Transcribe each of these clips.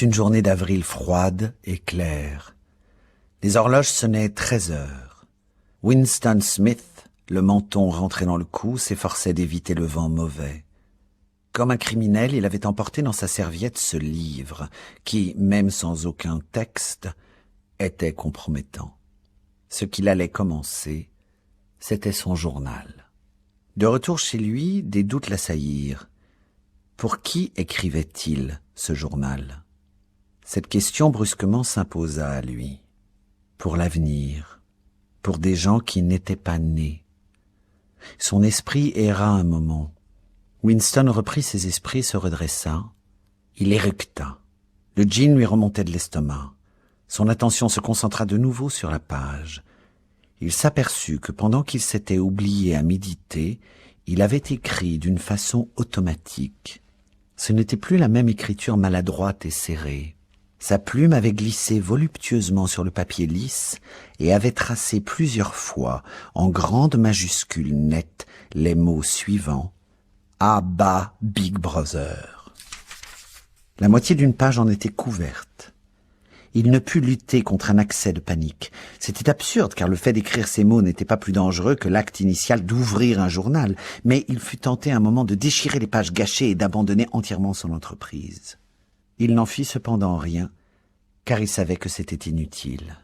une journée d'avril froide et claire. Les horloges sonnaient 13 heures. Winston Smith, le menton rentré dans le cou, s'efforçait d'éviter le vent mauvais. Comme un criminel, il avait emporté dans sa serviette ce livre, qui, même sans aucun texte, était compromettant. Ce qu'il allait commencer, c'était son journal. De retour chez lui, des doutes l'assaillirent. Pour qui écrivait-il ce journal? Cette question brusquement s'imposa à lui. Pour l'avenir, pour des gens qui n'étaient pas nés. Son esprit erra un moment. Winston reprit ses esprits, se redressa. Il éructa. Le gin lui remontait de l'estomac. Son attention se concentra de nouveau sur la page. Il s'aperçut que pendant qu'il s'était oublié à méditer, il avait écrit d'une façon automatique. Ce n'était plus la même écriture maladroite et serrée. Sa plume avait glissé voluptueusement sur le papier lisse et avait tracé plusieurs fois, en grandes majuscules nettes, les mots suivants. Abba Big Brother. La moitié d'une page en était couverte. Il ne put lutter contre un accès de panique. C'était absurde, car le fait d'écrire ces mots n'était pas plus dangereux que l'acte initial d'ouvrir un journal, mais il fut tenté un moment de déchirer les pages gâchées et d'abandonner entièrement son entreprise. Il n'en fit cependant rien, car il savait que c'était inutile.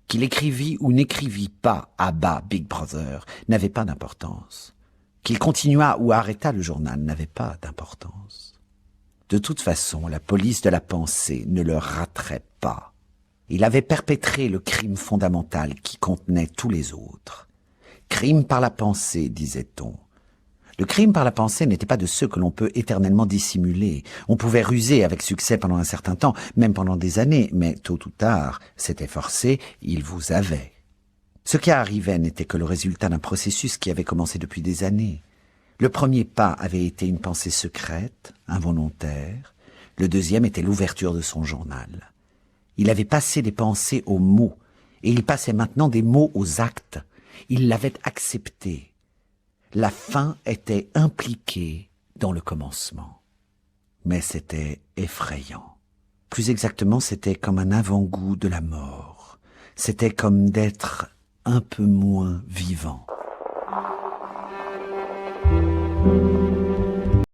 Qu'il écrivît ou n'écrivît pas Abba Big Brother n'avait pas d'importance. Qu'il continuât ou arrêtât le journal n'avait pas d'importance. De toute façon, la police de la pensée ne le raterait pas. Il avait perpétré le crime fondamental qui contenait tous les autres. Crime par la pensée, disait-on. Le crime par la pensée n'était pas de ceux que l'on peut éternellement dissimuler. On pouvait ruser avec succès pendant un certain temps, même pendant des années, mais tôt ou tard, c'était forcé, il vous avait. Ce qui arrivait n'était que le résultat d'un processus qui avait commencé depuis des années. Le premier pas avait été une pensée secrète, involontaire. Le deuxième était l'ouverture de son journal. Il avait passé des pensées aux mots, et il passait maintenant des mots aux actes. Il l'avait accepté. La fin était impliquée dans le commencement. Mais c'était effrayant. Plus exactement, c'était comme un avant-goût de la mort. C'était comme d'être un peu moins vivant.